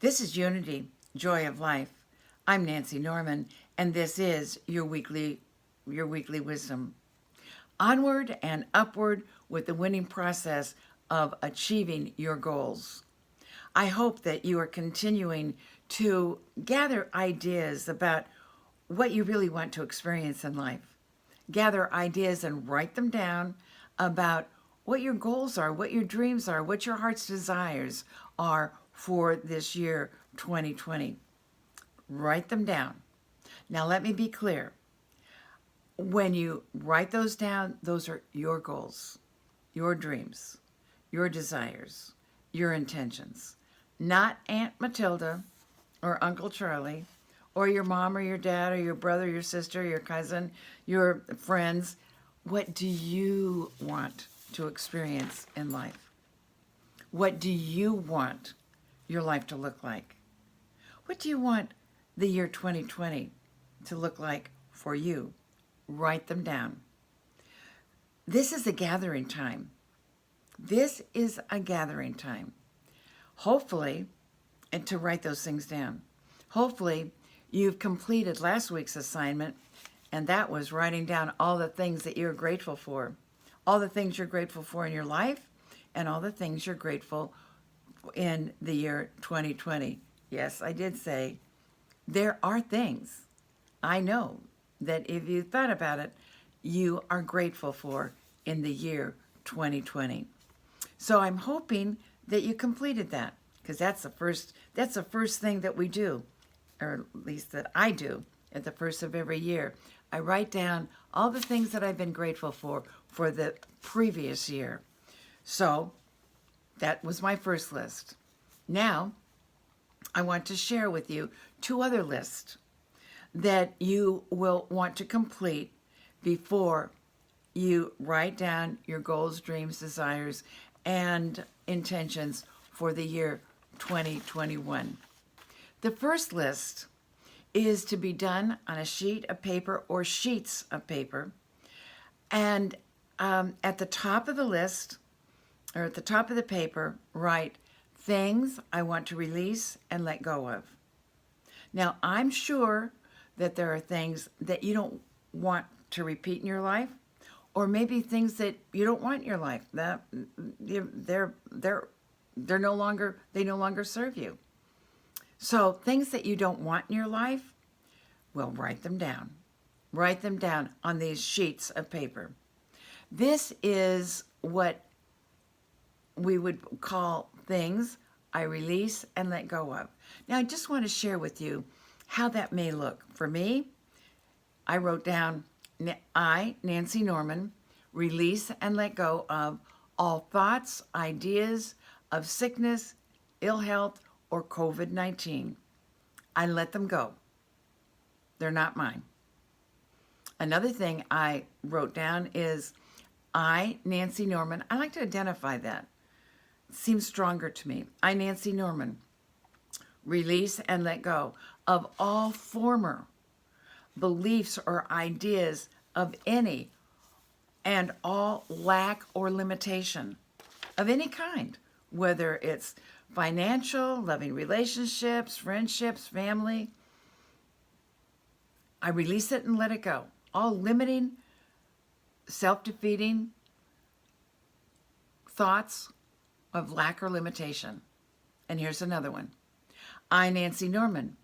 This is Unity, Joy of Life. I'm Nancy Norman, and this is your weekly wisdom. Onward and upward with the winning process of achieving your goals. I hope that you are continuing to gather ideas about what you really want to experience in life. Gather ideas and write them down about what your goals are, what your dreams are, what your heart's desires are for this year 2020. Write them down. Now, let me be clear. When you write those down, those are your goals, your dreams, your desires, your intentions. Not Aunt Matilda or Uncle Charlie or your mom or your dad or your brother, your sister, your cousin, your friends. What do you want to experience in life? What do you want your life to look like? What do you want the year 2020 to look like for you? Write them down. This is a gathering time. This is a gathering time. Hopefully, and to write those things down. Hopefully, you've completed last week's assignment, and that was writing down all the things that you're grateful for. All the things you're grateful for in your life, and all the things you're grateful in the year 2020. Yes, I did say there are things I know that if you thought about it, you are grateful for in the year 2020. So I'm hoping that you completed that, because that's the first thing that we do, or at least that I do at the first of every year. I write down all the things that I've been grateful for the previous year. So that was my first list. Now, I want to share with you two other lists that you will want to complete before you write down your goals, dreams, desires, and intentions for the year 2021. The first list is to be done on a sheet of paper or sheets of paper. And at the top of the list, or at the top of the paper, write things I want to release and let go of. Now, I'm sure that there are things that you don't want to repeat in your life, or maybe things that you don't want in your life. That they no longer serve you. So things that you don't want in your life, well, write them down. Write them down on these sheets of paper. This is what we would call things I release and let go of. Now, I just want to share with you how that may look. For me, I wrote down, I, Nancy Norman, release and let go of all thoughts, ideas of sickness, ill health, or COVID-19. I let them go. They're not mine. Another thing I wrote down is, I, Nancy Norman, I like to identify that. It seems stronger to me. I, Nancy Norman, release and let go of all former beliefs or ideas of any and all lack or limitation of any kind, whether it's financial, loving relationships, friendships, family. I release it and let it go. All limiting, self-defeating thoughts of lack or limitation. And here's another one. I, Nancy Norman,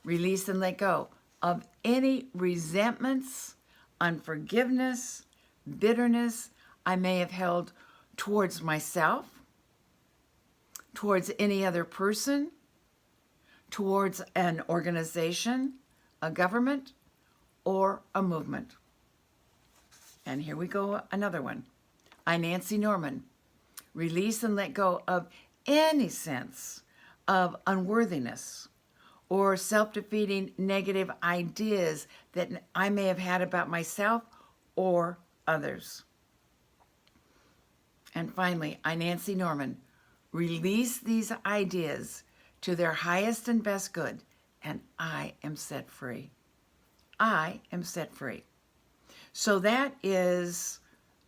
release and let go of any resentments, unforgiveness, bitterness I may have held towards myself, towards any other person, towards an organization, a government, or a movement. And here we go, another one. I, Nancy Norman, release and let go of any sense of unworthiness or self-defeating negative ideas that I may have had about myself or others. And finally, I, Nancy Norman, release these ideas to their highest and best good, and I am set free. I am set free. So that is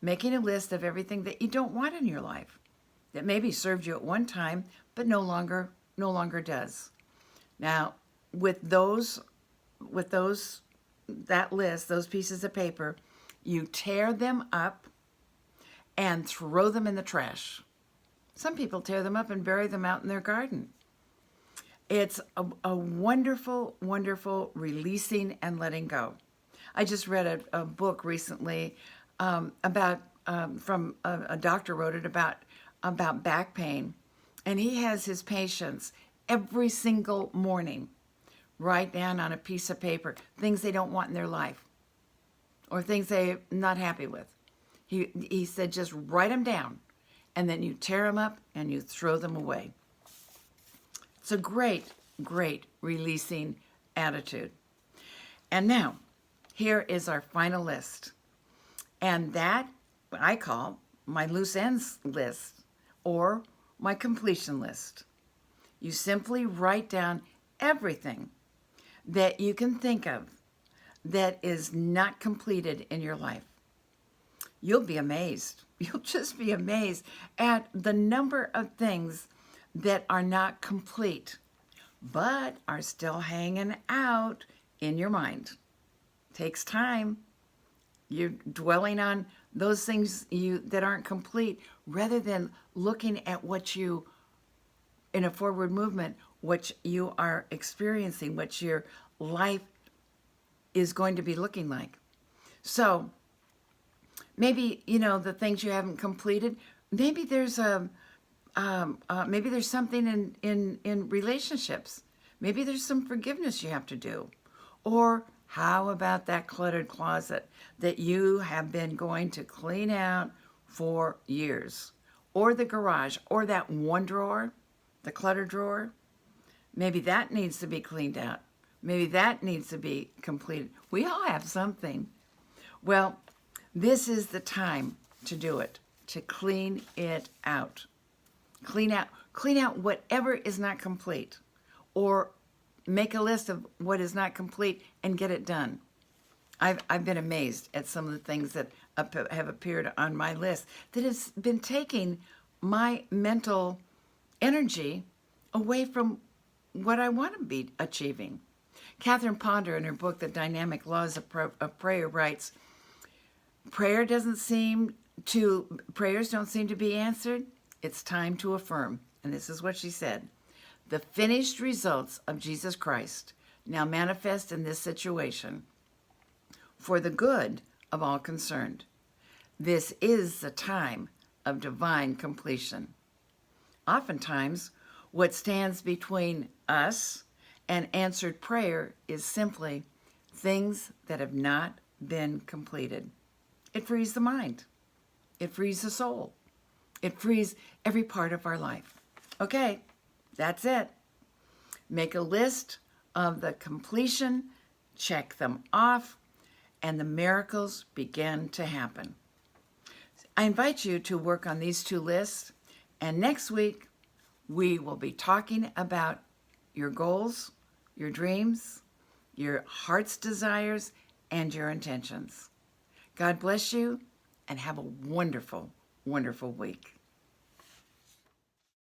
making a list of everything that you don't want in your life, that maybe served you at one time, but no longer does. Now, with those, that list, those pieces of paper, you tear them up and throw them in the trash. Some people tear them up and bury them out in their garden. It's a wonderful, wonderful releasing and letting go. I just read a book recently about from a doctor wrote it about back pain, and he has his patients every single morning write down on a piece of paper things they don't want in their life or things they're not happy with. He said just write them down, and then you tear them up and you throw them away. It's a great, great releasing attitude. And now, here is our final list. And that I call my loose ends list or my completion list. You simply write down everything that you can think of that is not completed in your life. You'll be amazed. You'll just be amazed at the number of things that are not complete, but are still hanging out in your mind. Takes time. You're dwelling on those things that aren't complete rather than looking at what you, in a forward movement, what you are experiencing, what your life is going to be looking like. So maybe, the things you haven't completed, maybe there's maybe there's something in relationships. Maybe there's some forgiveness you have to do. Or how about that cluttered closet that you have been going to clean out for years? Or the garage, or that one drawer, the cluttered drawer. Maybe that needs to be cleaned out. Maybe that needs to be completed. We all have something. Well, this is the time to do it, to clean it out. Clean out whatever is not complete, or make a list of what is not complete and get it done. I've been amazed at some of the things that have appeared on my list that has been taking my mental energy away from what I want to be achieving. Catherine Ponder, in her book, The Dynamic Laws of Prayer, writes, prayers don't seem to be answered. It's time to affirm. And this is what she said. The finished results of Jesus Christ now manifest in this situation for the good of all concerned. This is the time of divine completion. Oftentimes, what stands between us and answered prayer is simply things that have not been completed. It frees the mind. It frees the soul. It frees every part of our life. Okay, that's it. Make a list of the completion, check them off, and the miracles begin to happen. I invite you to work on these two lists, and next week we will be talking about your goals, your dreams, your heart's desires, and your intentions. God bless you, and have a wonderful, wonderful week.